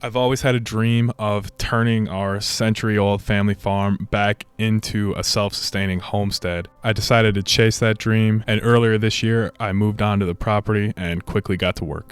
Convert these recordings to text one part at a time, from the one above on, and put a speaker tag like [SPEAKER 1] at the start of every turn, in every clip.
[SPEAKER 1] I've always had a dream of turning our century-old family farm back into a self-sustaining homestead. I decided to chase that dream, and earlier this year, I moved onto the property and quickly got to work.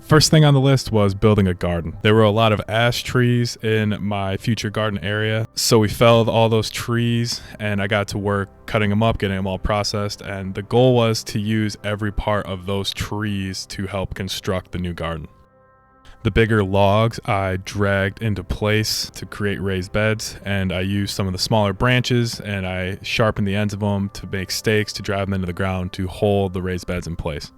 [SPEAKER 1] First thing on the list was building a garden. There were a lot of ash trees in my future garden area, so we felled all those trees and I got to work cutting them up, getting them all processed, and the goal was to use every part of those trees to help construct the new garden. The bigger logs I dragged into place to create raised beds, and I used some of the smaller branches and I sharpened the ends of them to make stakes to drive them into the ground to hold the raised beds in place.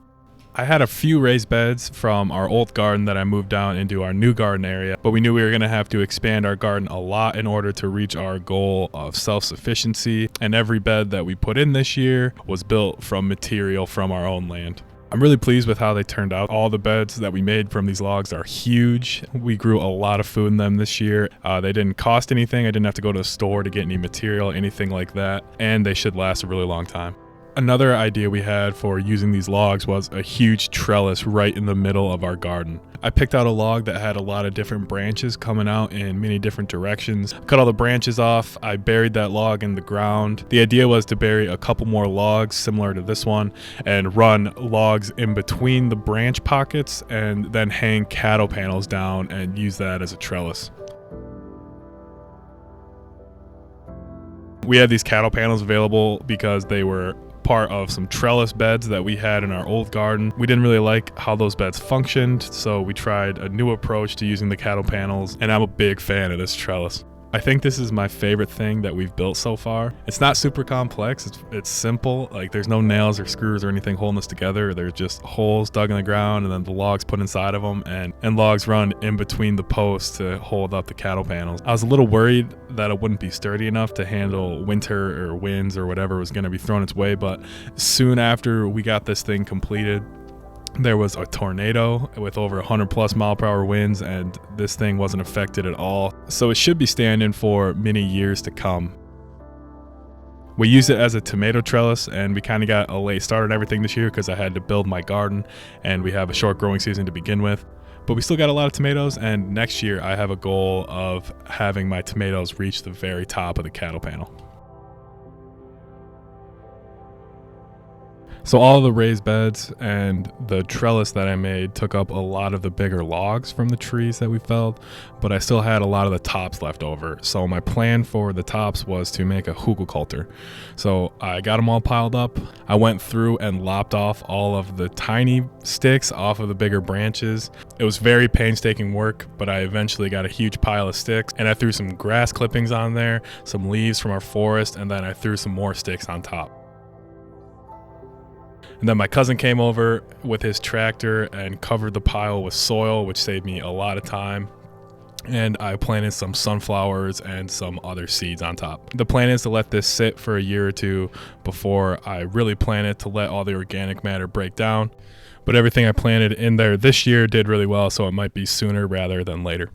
[SPEAKER 1] I had a few raised beds from our old garden that I moved down into our new garden area, but we knew we were going to have to expand our garden a lot in order to reach our goal of self-sufficiency, and every bed that we put in this year was built from material from our own land. I'm really pleased with how they turned out. All the beds that we made from these logs are huge. We grew a lot of food in them this year. They didn't cost anything. I didn't have to go to the store to get any material, anything like that, and they should last a really long time. Another idea we had for using these logs was a huge trellis right in the middle of our garden. I picked out a log that had a lot of different branches coming out in many different directions. Cut all the branches off, I buried that log in the ground. The idea was to bury a couple more logs similar to this one and run logs in between the branch pockets and then hang cattle panels down and use that as a trellis. We had these cattle panels available because they were part of some trellis beds that we had in our old garden. We didn't really like how those beds functioned, so we tried a new approach to using the cattle panels, and I'm a big fan of this trellis. I think this is my favorite thing that we've built so far. It's not super complex, it's simple. Like, there's no nails or screws or anything holding this together. There's just holes dug in the ground and then the logs put inside of them, and logs run in between the posts to hold up the cattle panels. I was a little worried that it wouldn't be sturdy enough to handle winter or winds or whatever was going to be thrown its way, but soon after we got this thing completed, there was a tornado with over 100+ mile-per-hour winds, and this thing wasn't affected at all. So it should be standing for many years to come. We used it as a tomato trellis, and we kind of got a late start on everything this year because I had to build my garden, and we have a short growing season to begin with. But we still got a lot of tomatoes, and next year I have a goal of having my tomatoes reach the very top of the cattle panel. So all the raised beds and the trellis that I made took up a lot of the bigger logs from the trees that we felled, but I still had a lot of the tops left over. So my plan for the tops was to make a hugelkultur. So I got them all piled up. I went through and lopped off all of the tiny sticks off of the bigger branches. It was very painstaking work, but I eventually got a huge pile of sticks, and I threw some grass clippings on there, some leaves from our forest, and then I threw some more sticks on top. And then my cousin came over with his tractor and covered the pile with soil, which saved me a lot of time. And I planted some sunflowers and some other seeds on top. The plan is to let this sit for a year or two before I really plant it, to let all the organic matter break down. But everything I planted in there this year did really well, so it might be sooner rather than later.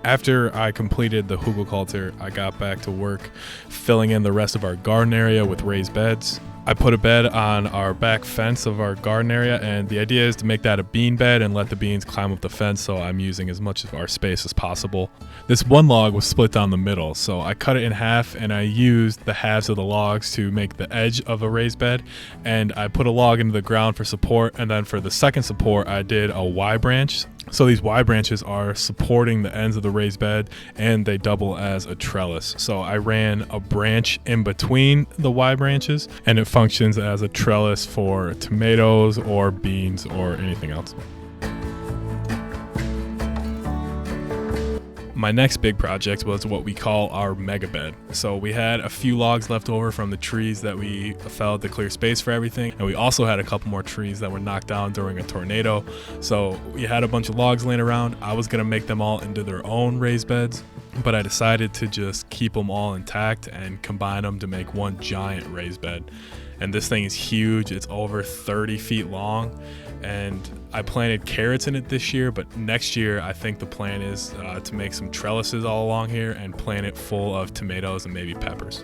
[SPEAKER 1] After I completed the hugelkultur, I got back to work filling in the rest of our garden area with raised beds. I put a bed on our back fence of our garden area, and the idea is to make that a bean bed and let the beans climb up the fence, so I'm using as much of our space as possible. This one log was split down the middle, so I cut it in half and I used the halves of the logs to make the edge of a raised bed, and I put a log into the ground for support, and then for the second support I did a Y branch. So these Y branches are supporting the ends of the raised bed, and they double as a trellis. So I ran a branch in between the Y branches, and it functions as a trellis for tomatoes or beans or anything else. My next big project was what we call our mega bed. So we had a few logs left over from the trees that we felled to clear space for everything, and we also had a couple more trees that were knocked down during a tornado. So we had a bunch of logs laying around. I was gonna make them all into their own raised beds, but I decided to just keep them all intact and combine them to make one giant raised bed. And this thing is huge. It's over 30 feet long, and I planted carrots in it this year, but next year I think the plan is to make some trellises all along here and plant it full of tomatoes and maybe peppers.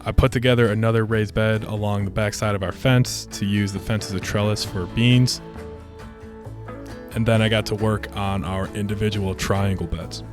[SPEAKER 1] I put together another raised bed along the back side of our fence to use the fence as a trellis for beans. And then I got to work on our individual triangle beds.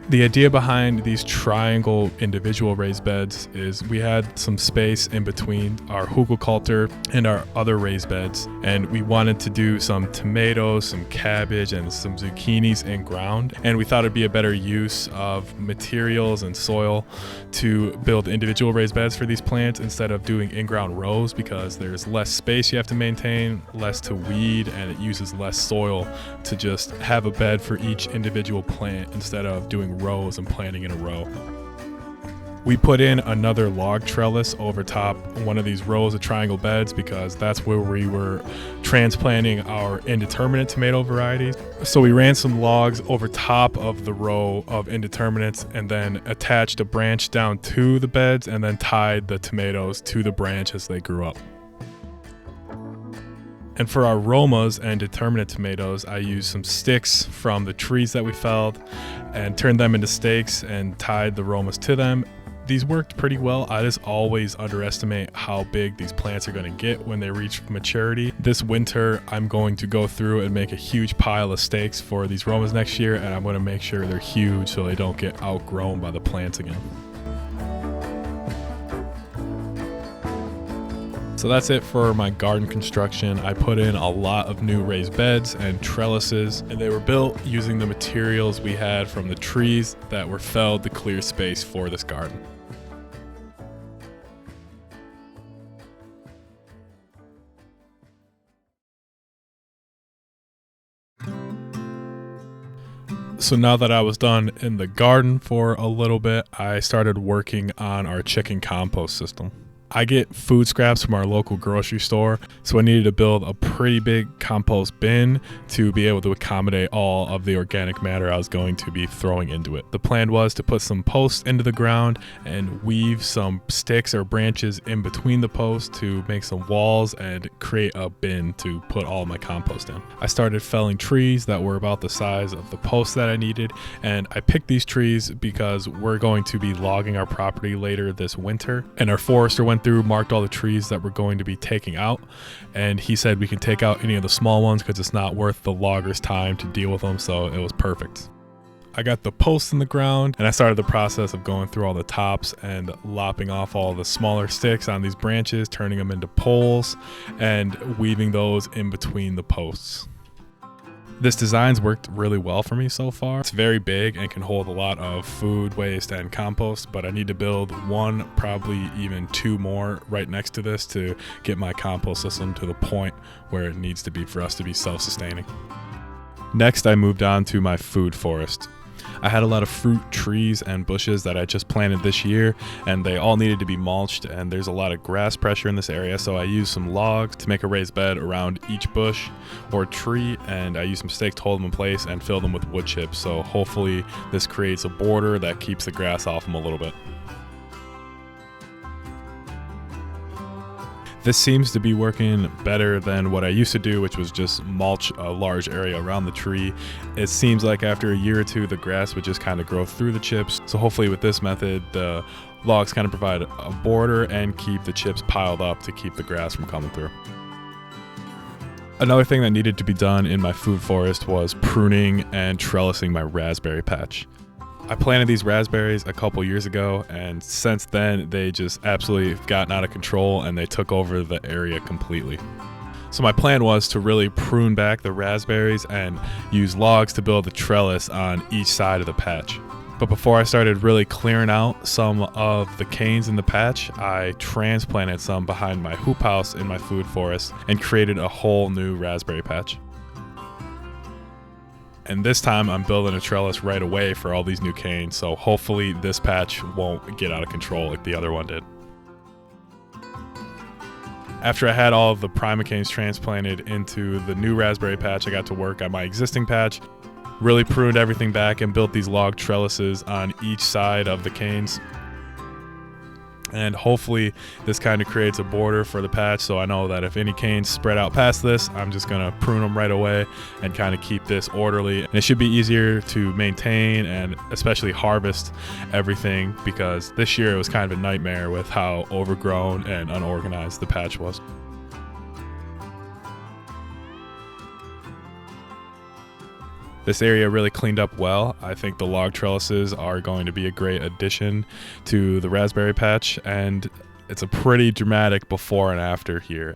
[SPEAKER 1] The idea behind these triangle individual raised beds is we had some space in between our hugelkultur and our other raised beds, and we wanted to do some tomatoes, some cabbage, and some zucchinis in ground, and we thought it'd be a better use of materials and soil to build individual raised beds for these plants instead of doing in-ground rows, because there's less space you have to maintain, less to weed, and it uses less soil to just have a bed for each individual plant instead of doing rows and planting in a row. We put in another log trellis over top one of these rows of triangle beds because that's where we were transplanting our indeterminate tomato varieties. So we ran some logs over top of the row of indeterminates and then attached a branch down to the beds and then tied the tomatoes to the branch as they grew up. And for our Romas and determinate tomatoes, I used some sticks from the trees that we felled and turned them into stakes and tied the Romas to them. These worked pretty well. I just always underestimate how big these plants are going to get when they reach maturity. This winter, I'm going to go through and make a huge pile of stakes for these Romas next year, and I'm going to make sure they're huge so they don't get outgrown by the plants again. So that's it for my garden construction. I put in a lot of new raised beds and trellises, and they were built using the materials we had from the trees that were felled to clear space for this garden. So now that I was done in the garden for a little bit, I started working on our chicken compost system. I get food scraps from our local grocery store, so I needed to build a pretty big compost bin to be able to accommodate all of the organic matter I was going to be throwing into it. The plan was to put some posts into the ground and weave some sticks or branches in between the posts to make some walls and create a bin to put all my compost in. I started felling trees that were about the size of the posts that I needed, and I picked these trees because we're going to be logging our property later this winter, and our forester went through, marked all the trees that we're going to be taking out, and he said we can take out any of the small ones because it's not worth the loggers' time to deal with them, so it was perfect. I got the posts in the ground and I started the process of going through all the tops and lopping off all the smaller sticks on these branches, turning them into poles and weaving those in between the posts. This design's worked really well for me so far. It's very big and can hold a lot of food waste and compost, but I need to build one, probably even two more right next to this to get my compost system to the point where it needs to be for us to be self-sustaining. Next, I moved on to my food forest. I had a lot of fruit trees and bushes that I just planted this year, and they all needed to be mulched, and there's a lot of grass pressure in this area, so I used some logs to make a raised bed around each bush or tree, and I used some stakes to hold them in place and fill them with wood chips, so hopefully this creates a border that keeps the grass off them a little bit. This seems to be working better than what I used to do, which was just mulch a large area around the tree. It seems like after a year or two, the grass would just kind of grow through the chips. So hopefully with this method, the logs kind of provide a border and keep the chips piled up to keep the grass from coming through. Another thing that needed to be done in my food forest was pruning and trellising my raspberry patch. I planted these raspberries a couple years ago, and since then they just absolutely gotten out of control and they took over the area completely. So my plan was to really prune back the raspberries and use logs to build a trellis on each side of the patch. But before I started really clearing out some of the canes in the patch, I transplanted some behind my hoop house in my food forest and created a whole new raspberry patch. And this time I'm building a trellis right away for all these new canes, so hopefully this patch won't get out of control like the other one did. After I had all of the primocanes transplanted into the new raspberry patch, I got to work on my existing patch, really pruned everything back and built these log trellises on each side of the canes. And hopefully this kind of creates a border for the patch, so I know that if any canes spread out past this, I'm just gonna prune them right away and kind of keep this orderly. And it should be easier to maintain and especially harvest everything, because this year it was kind of a nightmare with how overgrown and unorganized the patch was. This area really cleaned up well. I think the log trellises are going to be a great addition to the raspberry patch, and it's a pretty dramatic before and after here.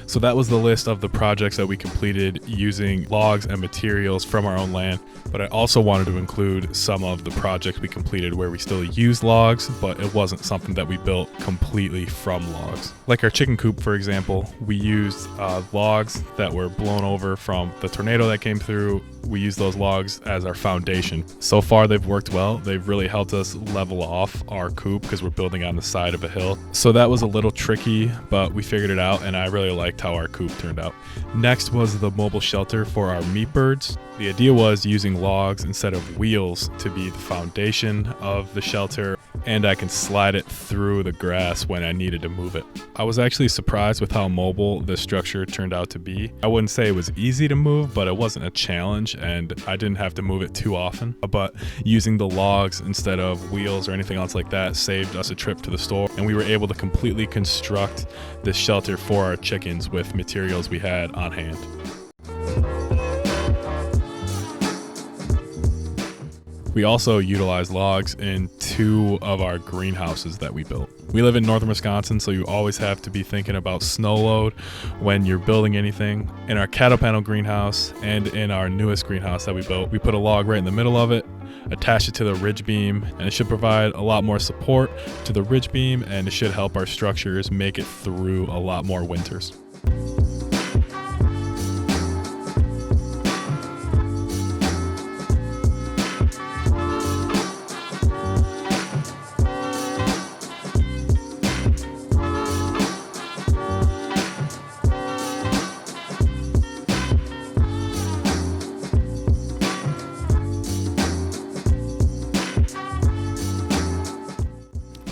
[SPEAKER 1] So that was the list of the projects that we completed using logs and materials from our own land. But I also wanted to include some of the projects we completed where we still used logs, but it wasn't something that we built completely from logs. Like our chicken coop, for example, we used logs that were blown over from the tornado that came through. We used those logs as our foundation. So far they've worked well. They've really helped us level off our coop because we're building on the side of a hill. So that was a little tricky, but we figured it out, and I really liked how our coop turned out. Next was the mobile shelter for our meat birds. The idea was using logs instead of wheels to be the foundation of the shelter, and I can slide it through the grass when I needed to move it. I was actually surprised with how mobile this structure turned out to be. I wouldn't say it was easy to move, but it wasn't a challenge, and I didn't have to move it too often. But using the logs instead of wheels or anything else like that saved us a trip to the store, and we were able to completely construct this shelter for our chickens with materials we had on hand. We also utilized logs in 2 of our greenhouses that we built. We live in northern Wisconsin, so you always have to be thinking about snow load when you're building anything. In our cattle panel greenhouse and in our newest greenhouse that we built, we put a log right in the middle of it, attached it to the ridge beam, and it should provide a lot more support to the ridge beam, and it should help our structures make it through a lot more winters.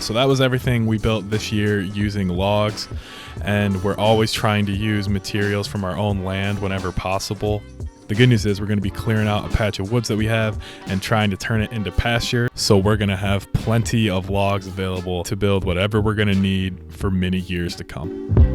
[SPEAKER 1] So that was everything we built this year using logs, and we're always trying to use materials from our own land whenever possible. The good news is we're going to be clearing out a patch of woods that we have and trying to turn it into pasture, so we're going to have plenty of logs available to build whatever we're going to need for many years to come.